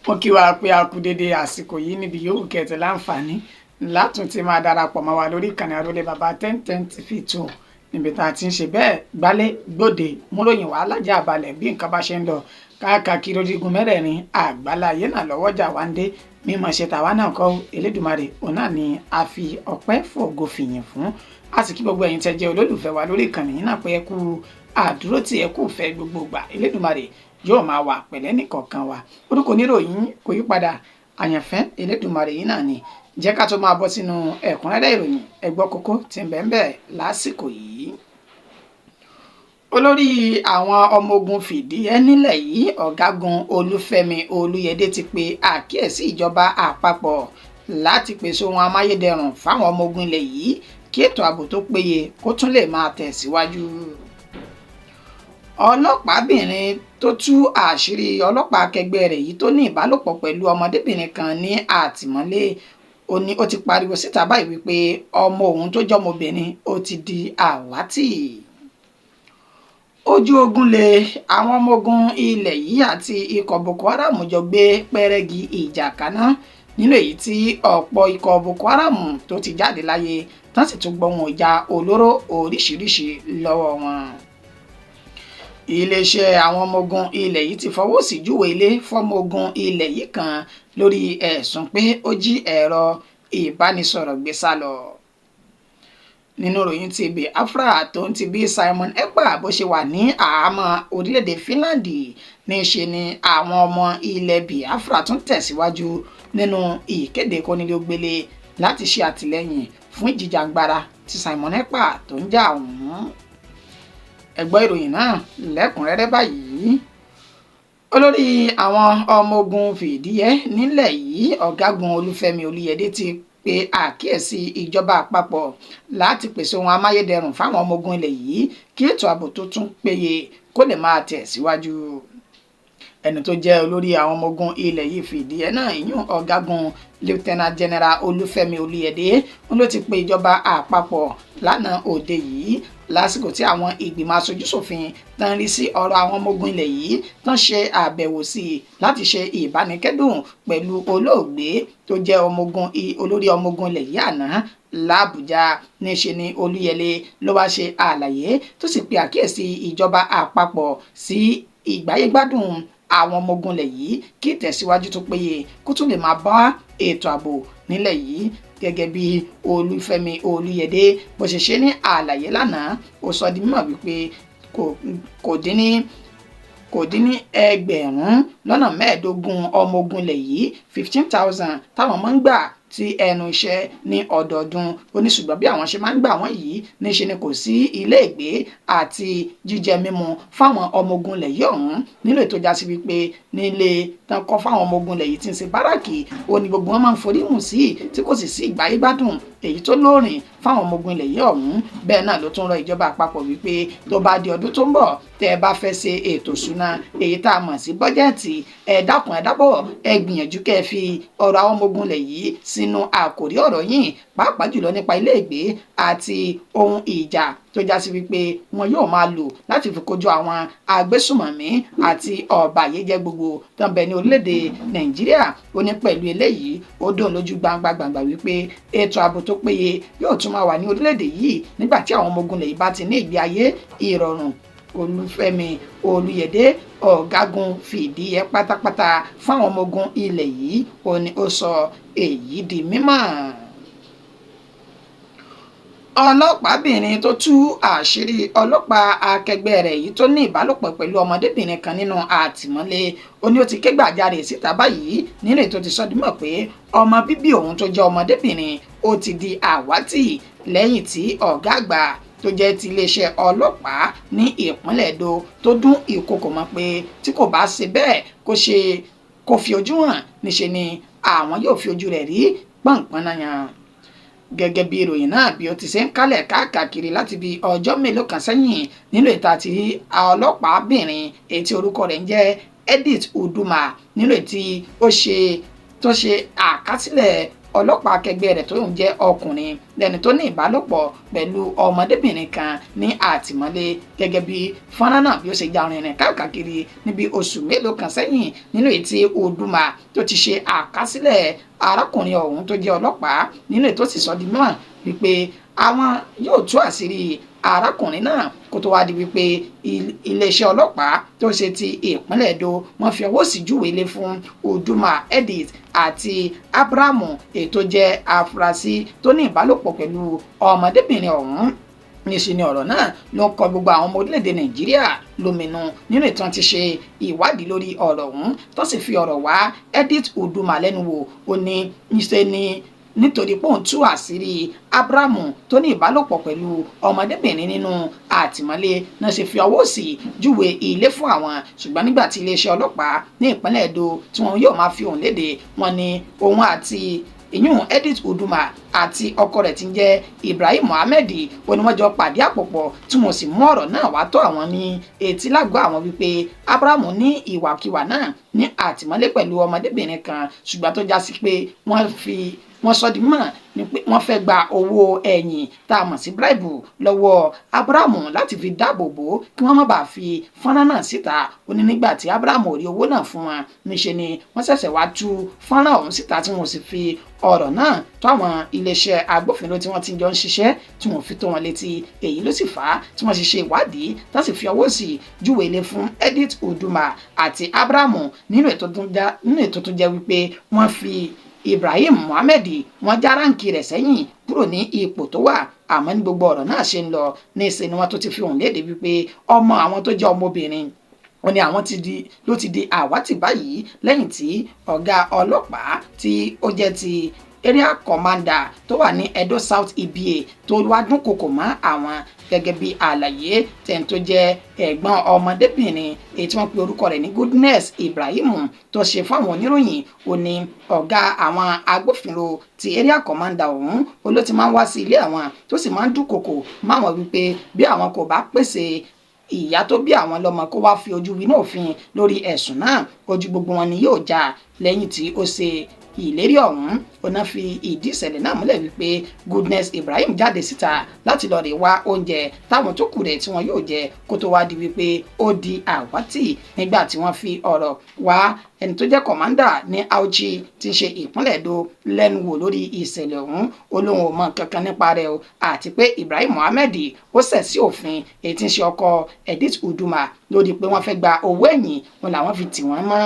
Mo kí wa pé a kú dédé àsìkò yìí níbi yòówù kẹtẹ láǹfààní látún ti máa darapọ̀ mọ́ wa lórí ìkànnì Arólé Baba 1010 TV 2 níbi tá a ti ń ṣe bẹ́ẹ̀ gbálẹ̀ gbòde múròyìn wá lájà balẹ̀ bí nǹkan bá ṣe ń lọ káàkiri orígun mẹ́rẹ̀ẹ̀rin àgbáláyé náà lọ́wọ́jà wá ń dé mímọ̀ ṣe tàwa náà kọ́ Elédùmarè òun náà ni a fi ọpẹ́ fògo fìyìn fún. A sì kí gbogbo ẹ̀yin tẹ́ jẹ́ olólùfẹ́ wa lórí ìkànnì yìí náà pé ẹ kú àdúró tí ẹ kú fẹ́ gbogbo gbà Elédùmarè yóò máa wà pẹ̀lẹ́ nìkọ̀ọ̀kan wa. Orúkọ oníròyìn kò yí padà, àyànfẹ́ Elédùmarè yìí náà ni. Jẹ́ ká tó máa bọ́ sínú ẹ̀kúnrẹ́rẹ́ ìròyìn ẹ gbọ́ kókó tí ń bẹ ńbẹ̀ lásìkò yìí. Olórí àwọn ọmọ ogun fìdíhẹ́ nílẹ̀ yìí ọ̀gágun Olúfẹ́mi Olúyẹdé ti pe àkíyèsí ìjọba àpapọ̀ láti pèsè ohun amáyédẹrùn fáwọn ọmọ ogun ilẹ̀ yìí kí ètò ààbò tó péye kó tún lè máa tẹ̀síwájú. Ọlọ́pàábìnrin tó tú àṣírí ọlọ́pàá akẹgbẹ́ rẹ̀ yìí tó ní ìbálòpọ̀ pẹ̀lú ọmọdébìnrin kan ní àtìmọ́lé ó ti pariwo síta báyìí wípé ọmọ òun tó jọmọbìnrin ó ti di àwátì. Ojú ogun lé àwọn ọmọ ogun ilẹ̀ yìí àti ikọ̀ Boko Haram jọ gbé pẹ́rẹ́gì ìjà kaná nínú èyí tí ọ̀pọ̀ ikọ̀ Boko Haram tó ti jáde láyé tán sì tún gbóhùn ìjà olóró oríṣiríṣi lọ́wọ́ wọn. Iléeṣẹ́ àwọn ọmọ ogun ilẹ̀ yìí ti fọwọ́ sí júwe ilé fọ́mọ ogun ilẹ̀ yìí kan lórí ẹ̀sùn pé ó jí ẹ̀rọ ìbánisọ̀rọ̀ gbé sá lọ. Nínú ìròyìn ti Biafra tó ń ti bí Simon Ekpa bó ṣe wà ní àhámọ́ orílẹ̀-èdè Finland níṣe ni àwọn ọmọ ilẹ̀ Biafra tún tẹ̀síwájú nínú ìkéde kónílé-ó-gbélé láti ṣe àtìlẹ́yìn fún ìjìjàgbara ti Simon Ekpa tó ń jà ọ̀hún. Ẹ gbọ́ ìròyìn náà lẹ́kùnrẹ́rẹ́ báyìí. Olórí àwọn ọmọ ogun fìdíhẹ́ nílẹ̀ yìí ọ̀gágun Olúfẹ́mi Olúyẹdé ti pe àkíyèsí ìjọba àpapọ̀ láti pèsè ohun amáyédẹrùn fáwọn ọmọ ogun ilẹ̀ yìí kí ètò ààbò tó tún péye kó lè máa tẹ̀síwájú. Ẹni tó jẹ́ olórí àwọn ọmọ ogun ilẹ̀ yìí fìdíhẹ́ náà ìyún ọ̀gágun Lieutenant General Olúfẹ́mi Olúyẹdé ló ti pe ìjọba àpapọ̀ lánàá òde yìí lásìkò tí àwọn ìgbìmọ̀ aṣojúṣòfin tán rí sí ọ̀rọ̀ àwọn ọmọ ogun ilẹ̀ yìí tán ṣe àbẹ̀wò sí i láti ṣe ìbánikẹ́dùn pẹ̀lú olóògbé tó jẹ́ olórí ọmọ ogun ilẹ̀ yìí àná l'Àbújá. Níṣe ni Olúyẹlé ló wá ṣe àlàyé tó sì pe àkíyèsí ìjọba àpapọ̀ sí ìgbáyégbádùn àwọn ọmọ ogun ilẹ̀ yìí kí ìtẹ̀síwájú tó péye kó tún lè máa bá ètò ààbò nílẹ̀ yìí. Gẹ́gẹ́ bí Olúfẹ́mi Olúyẹdé bó ṣe ṣe ní àlàyé lánàá ó sọ di mímọ̀ wípé kò dín ní ẹgbẹ̀rún lọ́nà mẹ́ẹ̀ẹ́dógún ọmọ ogun ilẹ̀ yìí 15,000 táwọn máa ń gbà tí ẹnu iṣẹ́ ní ọdọọdún. Ó ní ṣùgbọ́n bí àwọn ṣe máa ń gbà wọ́n yìí níṣe ni kò sí ilé ìgbé àti jíjẹ mímu fáwọn ọmọ ogun ilẹ̀ yìí ọ̀hún nílò ètò já sí wípé nílé tán kọ́ fáwọn ọmọ ogun ilẹ̀ yìí tí ń ṣe báràkì ó ní gbogbo wọn máa ń forí mù sí tí kò sì sí ìgbáyégbádùn èyí tó lóòrìn fáwọn ọmọ ogun ilẹ̀ yìí ọ̀hún. Bẹ́ẹ̀ náà ló tún rọ ìjọba àpapọ̀ wípé tó bá di ọdún tó ń bọ̀ tẹ́ ẹ bá fẹ́ ṣe ètò ìṣúná èyí tá a mọ̀ sí bọ́jẹ́ẹ̀tì ẹ dákun ẹ dábọ̀ ẹ gbìyànjú kẹ́ ẹ fi ọ̀rọ̀ àwọn ọmọ ogun ilẹ̀ yìí sínú àkòrí ọ̀rọ̀ yìí pàápàá jùlọ nípa ilé ìgbé àti ohun ìjà tó já sí wípé wọn yóò máa lò láti fi kojú àwọn agbésùmọ̀mí àti ọ̀bàyéjẹ́ gbogbo tó ń bẹ ní orílẹ̀-èdè Nàìjíríà. Ó ní pẹ̀lú eléyìí ó dùn lójú gbangba wípé ètò ààbò tó péye yóò tún máa wà ní orílẹ̀-èdè yìí nígbà tí àwọn ọmọ ogun ilẹ̀ yìí bá ti ní ìgbé ayé ìrọ̀rùn. Olúfẹ́mi Olúyẹdé ọ̀gágun fìdíhẹ́ pátápátá fáwọn ọmọ ogun ilẹ̀ yìí ó ní ó sọ èyí di mímọ̀. Ọlọ́pàábìnrin tó tú àṣírí ọlọ́pàá akẹgbẹ́ rẹ̀ yìí tó ní ìbálòpọ̀ pẹ̀lú ọmọdébìnrin kan nínú àtìmọ́lé ó ní ó ti ké gbàjarè síta báyìí nínú ètò ti sọdímọ̀ pé ọmọ bíbí òun tó jẹ́ ọmọdébìnrin ó ti di àwátì lẹ́yìn tí ọ̀gá àgbà tó jẹ́ ti iléeṣẹ́ ọlọ́pàá ní ìpínlẹ̀ Èdó tó dún ìkòkò mọ́ pé tí kò bá ṣe bẹ́ẹ̀ kó fi ojú hàn níṣe ni àwọn yóò fi ojú rẹ̀ rí pọ̀npọ̀n náà yàn. Gẹ́gẹ́ bí ìròyìn náà bí ó ti ṣe ń kálẹ̀ káàkiri láti bí ọjọ́ mélòó kan sẹ́yìn nínú ìta tí ọlọ́pàábìnrin èyí tí orúkọ rẹ̀ ń jẹ́ Edith Uduma nínú ètí tó ṣe àkásílẹ̀ ọlọ́pàá akẹgbẹ́ rẹ̀ tó ń jẹ́ ọkùnrin lẹ́ni tó ní ìbálòpọ̀ pẹ̀lú ọmọdébìnrin kan ní àtìmọ́lé gẹ́gẹ́ bí fọ́nrán náà bí ó ṣe já rìnrìn káàkiri níbi oṣù mélòó kan sẹ́yìn nínú ètí Uduma tó ti ṣe àkásílẹ̀ arákùnrin ọ̀hún tó jẹ́ ọlọ́pàá nínú ètò sì sọ di mímọ̀ wípé àwọn yóò tú àṣírí arákùnrin náà kó tó wá di wípé iléeṣẹ́ ọlọ́pàá tó ṣe ti ìpínlẹ̀ Edo wọ́n fi ọwọ́ sí júwe ilé fún Uduma Edith àti Abrahamu ètò jẹ́ afurasí tó ní ìbálòpọ̀ pẹ̀lú ọmọdébìnrin ọ̀hún. Níṣẹ́ ni ọ̀rọ̀ náà ló ń kọ gbogbo àwọn ọmọ orílẹ̀-èdè Nàìjíríà lóminú nínú ìtàn ti ṣe ìwádìí lórí ọ̀rọ̀ ọ̀hún tó sì fi ọ̀rọ̀ wá Edith Uduma lẹ́nu wò. Ó ní níṣẹ́ ni nítorí pé òun tú àṣírí Abrahamu tó ní ìbálòpọ̀ pẹ̀lú ọmọdébìnrin nínú àtìmọ́lé náà ṣe fi ọwọ́ sí júwe ilé fún àwọn, ṣùgbọ́n nígbà tí iléeṣẹ́ ọlọ́pàá ní ìpínlẹ̀ Edo tí wọn yóò máa fi òun léde, wọn ni òun àti ìyún Edith Uduma àti ọkọ rẹ̀ tí ń jẹ́ Ibrahim Mohammed ó ní wọ́n jọ pàdé àpòpọ̀ tí wọ́n sì mú ọ̀rọ̀ náà wá tó àwọn ní etí lágọ̀ọ́ àwọn wípé Abrahamu ní ìwàkiwà náà ní àtìmọ́lé pẹ̀lú ọmọdébìnrin kan, ṣùgbọ́n tó já sí pé wọ́n sọ di mọ̀ ni pé wọ́n fẹ́ gba owó ẹ̀yìn tá a mọ̀ sí bribe lọ́wọ́ Abrahamu láti fi dáàbò bò kí wọ́n má bàa fi fọ́nrán náà síta. Ó ní nígbà tí Abrahamu ò rí owó náà fún wọn níṣe ni wọ́n ṣẹ̀ṣẹ̀ wá tú fọ́nrán ọ̀hún síta tí wọ́n sì fi ọ̀rọ̀ náà tó àwọn iléeṣẹ́ agbófinró tí wọ́n ti jọ ń ṣiṣẹ́ tí wọ́n fi tó wọn létí. Èyí ló sì fà á tí wọ́n sì ṣe ìwádìí tá sì fi ọwọ́ sí júwe ilé fún Edith Uduma àti Abrahamu nínú ètò tó jẹ́ wípé wọ́n fi Ibrahim Mohammed wọ́n já ráǹkì rẹ̀ sẹ́yìn kúrò ní ipò tó wà. Àmọ́ ní gbogbo ọ̀rọ̀ náà ṣe ń lọ ní ìṣe ni wọ́n tó ti fi hàn léde wípé ọmọ àwọn tó jẹ́ ọmọbìnrin wọ́n ní àwọn ló ti di àwátì báyìí lẹ́yìn tí ọ̀gá ọlọ́pàá tí ó jẹ́ ti area commander tó wà ní Edo South EBA tó wá dúnkokò mọ́ àwọn gẹ́gẹ́ bí àlàyé tẹ̀ń tó jẹ́ ẹ̀gbọ́n ọmọdébìnrin èyí tí wọ́n pe orúkọ rẹ̀ ní Goodness Ibrahim tó ṣe fún àwọn oníròyìn. Ó ní ọ̀gá àwọn agbófinró ti area commander ọ̀hún ló ti máa ń wá sí ilé àwọn tó sì máa ń dúnkokò mọ́ àwọn wípé bí àwọn kò bá pèsè ìyá tó bí àwọn lọ́mọ kó wá fi ojú winá òfin lórí ẹ̀sùn náà, ojú gbogbo wọn ni yóò já. Lẹ́yìn tí ó ṣe ìlérí ọ̀hún ọ̀nà fi ìdí ìṣẹ̀lẹ̀ náà múlẹ̀ wípé Goodness Ibrahim jáde síta láti lọ rè wá oúnjẹ táwọn tó kù rẹ̀ tí wọn yóò jẹ kó tó wá di wípé ó di àwátì nígbà tí wọ́n fi ọ̀rọ̀ wá ẹni tó jẹ́ kọ̀mándà ní Auchi tí ń ṣe ìpínlẹ̀ Edo lẹ́nu wò lórí ìṣẹ̀lẹ̀ ọ̀hún. Olóhùn ò mọ kankan nípa rẹ̀ o àti pé Ibrahim Mohammed ó ṣẹ̀ sí òfin èyí tí ń ṣe ọkọ Edith Uduma lórí pé wọ́n fẹ́ gba owó ẹ̀yìn wọn làwọn fi tì wọ́n mọ́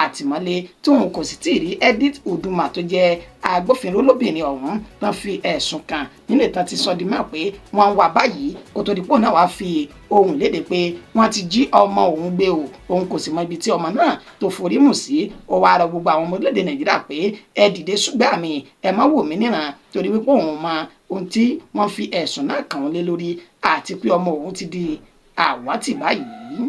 àtìmọ́lé tóun kò sì tí ì rí Edith Uduma tó jẹ́ agbófinró lóbìnrin ọ̀hún tán fi ẹ̀sùn kàn nínú ìtàn ti sọ di mọ́ pé wọ́n ń wá báyìí kó tó di pò náà wá fi ohùn léde pé wọ́n ti jí ọmọ òun gbé o, òun kò sì mọ ibi tí ọmọ náà tó forí mù sí. Ó wá rọ gbogbo àwọn ọmọ orílẹ̀-èdè Nàìjíríà pé ẹ dìde ṣùgbọ́n àmì ẹ má wò mí níran torí wípé òun mọ ohun tí wọ́n fi ẹ̀sùn náà kàn wọ́n lé lórí àti pé ọmọ òun ti di àwátì báyìí.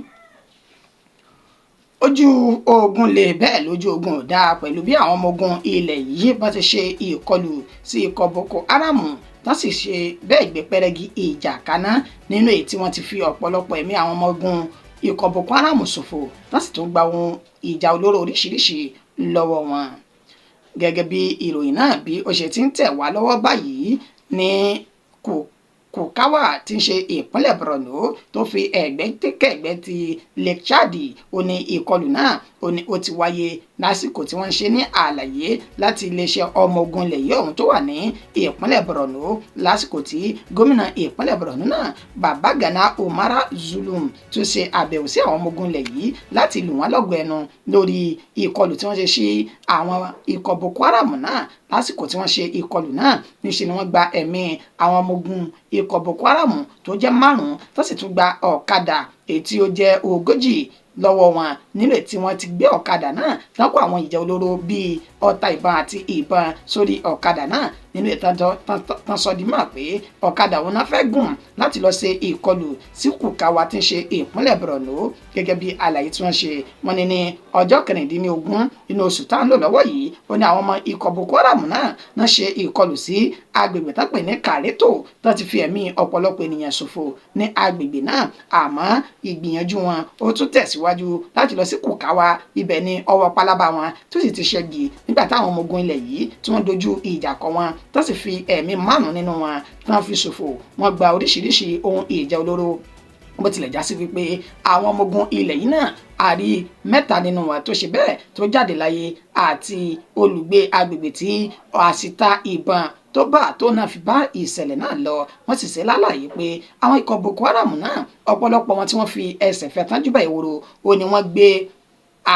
Ojú ogun lè bẹ́ẹ̀ lójú ogun ò dáa pẹ̀lú bí àwọn ọmọ ogun ilẹ̀ yìí bá ti ṣe ìkọlù sí ikọ̀ Boko Haram tán sì ṣe bẹ́ẹ̀ gbé pẹ́rẹ́gì ìjà kaná nínú èyí tí wọ́n ti fi ọ̀pọ̀lọpọ̀ ẹ̀mí àwọn ọmọ ogun ikọ̀ Boko Haram ṣòfò tán sì tún gba ohun ìjà olóró oríṣiríṣi lọ́wọ́ wọn. Gẹ́gẹ́ bí ìròyìn náà bí ó ṣe ti ń tẹ̀ wá lọ́wọ́ báyìí ní Kùkáwà tí ń ṣe ìpínlẹ̀ Borno tó fi ẹ̀gbẹ́ ti Lake Chad. Ó ní ìkọlù náà ó ti wáyé lásìkò tí wọ́n ń ṣe ní àlàyé láti iléeṣẹ́ ọmọ ogun ilẹ̀ yìí ọ̀hún tó wà ní ìpínlẹ̀ Borno lásìkò tí gómìnà ìpínlẹ̀ Borno náà Babagana Umara Zulum tó ṣe àbẹ̀wò sí àwọn ọmọ ogun ilẹ̀ yìí láti lù wọ́n lọ́gọ ẹnu lórí ìkọlù tí wọ́n ṣe sí àwọn ikọ̀ Boko Haram náà. Lásìkò tí wọ́n ṣe ìkọlù náà níṣe ni wọ́n gba ẹ̀mí àwọn ọmọ ogun ikọ̀ Boko Haram tó jẹ́ 5 tó sì tún gba ọ̀kadà èyí tí ó jẹ́ 40 lọ́wọ́ wọn nílé tí wọ́n ti gbé ọ̀kadà náà tán kó àwọn ìjà olóró bíi ọta ìbọn àti ìbọn sórí ọ̀kadà náà nínú ìtàn sọ di mọ̀ pé ọ̀kadà wọn náà fẹ́ gùn láti lọ ṣe ìkọlù sí Kùkáwà tí ń ṣe ìpínlẹ̀ Borno. Gẹ́gẹ́ bí àlàyé tí wọ́n ṣe wọ́n ní ọjọ́ 19 inú oṣù tá à ń lò lọ́wọ́ yìí ó ní àwọn ọmọ ikọ̀ Boko Haram náà ṣe ìkọlù sí agbègbè tó pè ní Kareto tó ti fi ẹ̀mí ọ̀pọ̀lọpọ̀ ènìyàn ṣòfò ní agbègbè náà. Àmọ́ ìgbìyànjú wọn ó tún tẹ̀síwájú láti lọ sí Kùkáwà, ibẹ̀ ni ọwọ́ pálábá wọn tó sì ti ṣẹ́gi nígbà táwọn ọmọ ogun ilẹ̀ yìí tí wọ́n dojú ìjà kọ wọn tó sì fi ẹ̀mí 5 nínú wọn tí wọ́n fi ṣòfò. Wọ́n gba oríṣiríṣi ohun ìjà olóró bó tilẹ̀ já sí wípé àwọn ọmọ ogun ilẹ̀ yìí náà a rí 3 nínú wọn tó ṣe bẹ́ẹ̀ tó jáde láyé àti olùgbé agbègbè tí àsìta ìbọn tó bá tó náà fi bá ìṣẹ̀lẹ̀ náà lọ. Wọ́n sì ṣe lálàyé pé àwọn ikọ̀ Boko Haram náà ọ̀pọ̀lọpọ̀ wọn tí wọ́n fi ẹsẹ̀ fẹ́ tán júbà ìwòrò ó ní wọ́n gbé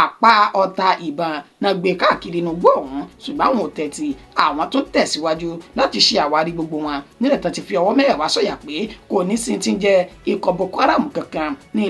àpá ọta ìbọn náà gbé káàkiri inú igbó ọ̀hún, ṣùgbọ́n àwọn ò tẹ́tí. Àwọn tó tẹ̀síwájú láti ṣe àwárí gbogbo wọn nílẹ̀ tán ti fi ọwọ́ mẹ́wàá sọ̀yà pé kò ní sí ti ń jẹ́ ikọ̀ Boko Haram kankan ní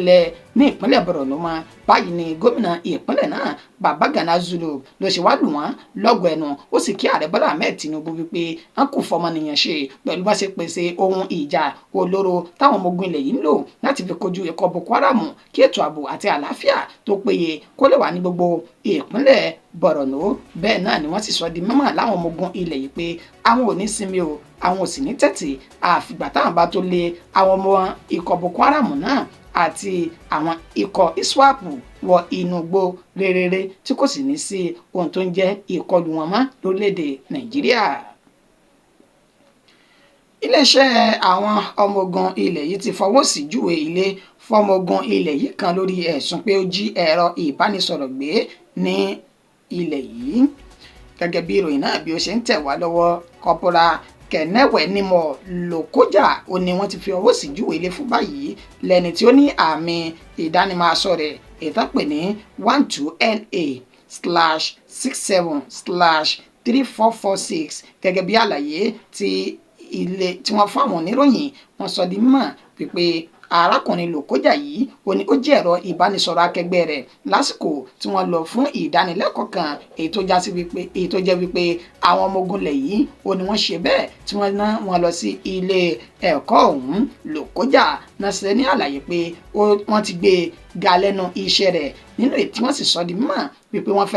ìpínlẹ̀ Borno mọ́. Báyìí ni gómìnà ìpínlẹ̀ náà Babagana Zulum ló ṣe wá lù wọ́n lọ́gọ̀ ẹnu. Ó sì kí ààrẹ Bọ́lá Ahmed Tinubu wípé wọ́n kò fọmọnìyàn ṣe pẹ̀lú bá ṣe pèsè ohun ìjà olóró táwọn ọmọ ogun ilẹ̀ yìí ń lò láti fi kojú ikọ̀ Boko Haram kí ètò ààbò àti àlàáfíà tó péye kó lè wà ní gbogbo ìpínlẹ̀ Borno. Bẹ́ẹ̀ náà ni wọ́n sì sọ di mímọ̀ láwọn ọmọ ogun ilẹ̀ yìí pé àwọn ò ní sinmi o, àwọn ò sì ní tẹ̀tì àfìgbà táwọn bá tó lé àwọn ọmọ ikọ̀ Boko Haram náà àti àwọn ikọ̀ ISWAP wọ inú igbó réréré tí kò sì ní sí ohun tó ń jẹ́ ìkọlù wọn mọ́ lórílẹ̀‐èdè Nàìjíríà. Iléeṣẹ́ àwọn ọmọ ogun ilẹ̀ yìí ti fọwọ́ sí júwe ilé fọmọ ogun ilẹ̀ yìí kan lórí ẹ̀sùn pé ó jí ẹ̀rọ ìbánisọ̀rọ̀ gbé ní ilẹ̀ yìí. Gẹ́gẹ́ bí ìròyìn náà bí ó ṣe ń tẹ̀ wá lọ́wọ́, kọ́pọ́rà Kẹ̀nẹ́wẹ̀ nímọ̀ Lókójà ó ní wọ́n ti fi ọwọ́ sí júwe ilé fún báyìí lẹ́ni tí ó ní àmì ìdánimọ̀ aṣọ rẹ̀ ètò pè ní 12NA/67/3446 gẹ́gẹ́ bí àlàyé tí wọ́n fún àwọn oníròyìn. Wọ́n sọ di mímọ̀ wípé arákùnrin Lókójà yìí ó ní ó jẹ́ ẹ̀rọ ìbánisọ̀rọ̀ akẹgbẹ́ rẹ̀ lásìkò tí wọ́n lọ fún ìdánilẹ́kọ̀ọ́ kan èyí tó jẹ́ wípé àwọn ọmọ ogun ilẹ̀ yìí ó ní wọ́n ṣe bẹ́ẹ̀ tí wọ́n ná wọn lọ sí ilé ẹ̀kọ́ ọ̀hún. Lókójà náà ṣe ní àlàyé pé wọ́n ti gbé ga lẹ́nu iṣẹ́ rẹ̀ nínú èyí tí wọ́n sì sọ di mímọ̀ wípé wọ́n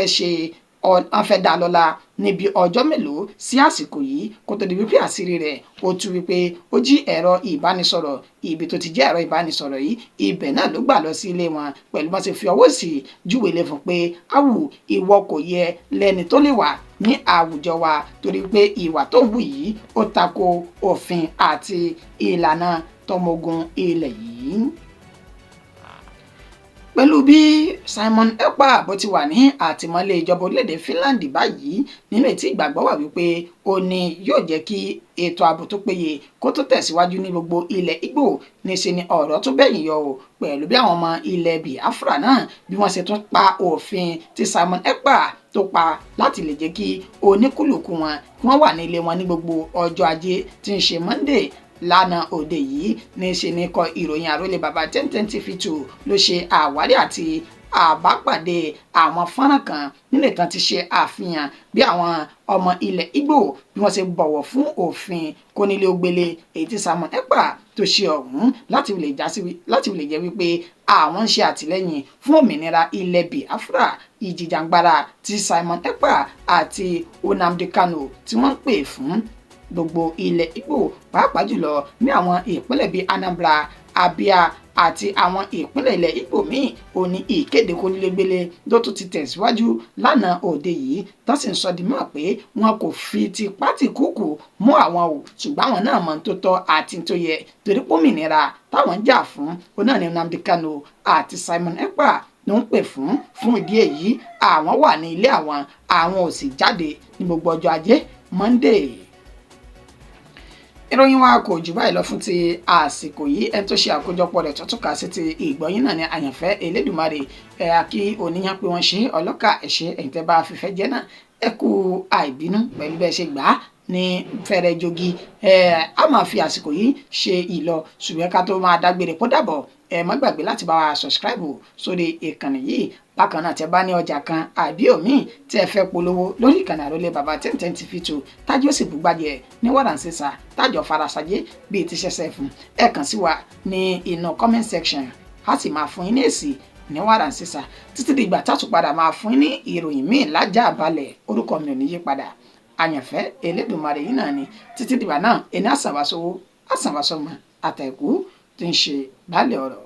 fẹ́ dá lọ́lá níbi ọjọ́ mélòó sí àsìkò yìí kó tó di wípé àṣírí rẹ̀ ó tú wípé ó jí ẹ̀rọ ìbánisọ̀rọ̀. Ibi tó ti jẹ́ ẹ̀rọ ìbánisọ̀rọ̀ yìí ibẹ̀ náà ló gbà lọ sí ilé wọn pẹ̀lú bá ṣe fi ọwọ́ sí júwe lé fún pé áwù ìwọ kò yẹ lẹ́ni tó lè wà ní àwùjọ wa torí pé ìwà tó wù yìí ó tako òfin àti ìlànà tọmọ ogun ilẹ̀ yìí. Pẹ̀lú bí Simon Ekpa bó ti wà ní àtìmọ́lé ìjọba orílẹ̀-èdè Finland báyìí nínú ètí ìgbàgbọ́ wà wípé ó ní yóò jẹ́ kí ètò ààbò tó péye kó tó tẹ̀síwájú ní gbogbo ilẹ̀ Ìgbò. Níṣe ni ọ̀rọ̀ tó bẹ̀yìn yọ o pẹ̀lú bí àwọn ọmọ ilẹ̀ Biafra náà bí wọ́n ṣe tún pa òfin tí Simon Ekpa tó pa láti lè jẹ́ kí oníkúlùkù wọn kí wọ́n wà ní ilé wọn ní gbogbo ọjọ́ ajé tí ń ṣe Monday. Lánàá òde yìí ní ṣe ní kọ ìròyìn àrólé bàbá 1010 TV2 ló ṣe àwárí àti àbápàdé àwọn fọ́nrán kan nílẹ̀ tán ti ṣe àfihàn bí àwọn ọmọ ilẹ̀ Ìgbò bí wọ́n ṣe bọ̀wọ̀ fún òfin kónílé-ó-gbélé èyí tí Simon Ekpa tó ṣe ọ̀hún láti lè jẹ́ wípé àwọn ń ṣe àtìlẹ́yìn fún òmìnira ilẹ̀ Biafra. Ìjìjàǹgbara tí Simon Ekpa àti Nnamdi Kanu tí wọ́n ń pè fún gbogbo ilẹ̀ Ìgbò pàápàá jùlọ ní àwọn ìpínlẹ̀ bíi Anambra, Abia àti àwọn ìpínlẹ̀ ilẹ̀ Ìgbò míì ó ní ìkéde kónílégbélé ló tún ti tẹ̀síwájú lánàá òde yìí tó sì ń sọ di mọ́ pé wọn kò fi tipátìkúùkù mú àwọn o ṣùgbọ́n àwọn náà mọ̀ tó tọ́ àti tó yẹ torí pómìnira táwọn ń jà fún òun náà ní Nnamdi Kanu àti Simon Ekpa ló ń pè fún ìdí èyí àwọn wà ní ilé àwọn ò sì jáde ní gbogbo ọjọ́ ajé Monday. Ìròyìn wa kò jù báyìí lọ fún ti àsìkò yìí. Ẹni tó ṣe àkójọpọ̀ rẹ̀ tó tún kà sí ti ìgbọ́yìn náà ní àyànfẹ́ Elédùmarè kí oníyàn pé wọ́n ṣe ọlọ́kà ẹ̀ṣẹ̀ ẹ̀yìn tẹ́ bá fífẹ́ jẹ́ náà ẹ kú àìbínú pẹ̀lú bẹ́ẹ̀ ṣe gbà á ní fẹ́rẹ́ jogi. A máa fi àsìkò yìí ṣe ìlọ ṣùgbọ́n ká tó máa dágbére kó dàbọ̀ ẹ má gbàgbé láti bá wa subscribe sórí ìkànnì yìí. Bákan náà tẹ́ bá ní ọjà kan àbí òmíì tí ẹ fẹ́ polówó lórí ìkànnì àrólé bàbá 1010 TV2 tájú ó sì bùgbàjẹ́ ní wàràǹsẹ̀sà tájọ farasajé bíi ti ṣẹṣẹ fún ẹ kàn sí wa ní inú comment section a sì máa fún yín ní èsì ní wàràǹsẹ̀sà títí dìgbà tátù padà máa fún yín ní ìròyìn míì lájà balẹ̀. Orúkọ mi ò ní yí padà, àyànfẹ́ Elédùmarè yìí náà ni. Títí dìgbà náà ẹni àsànwásówó àsànwásọmọ àtẹ̀kú tí ń ṣe baálé ọ̀rọ̀.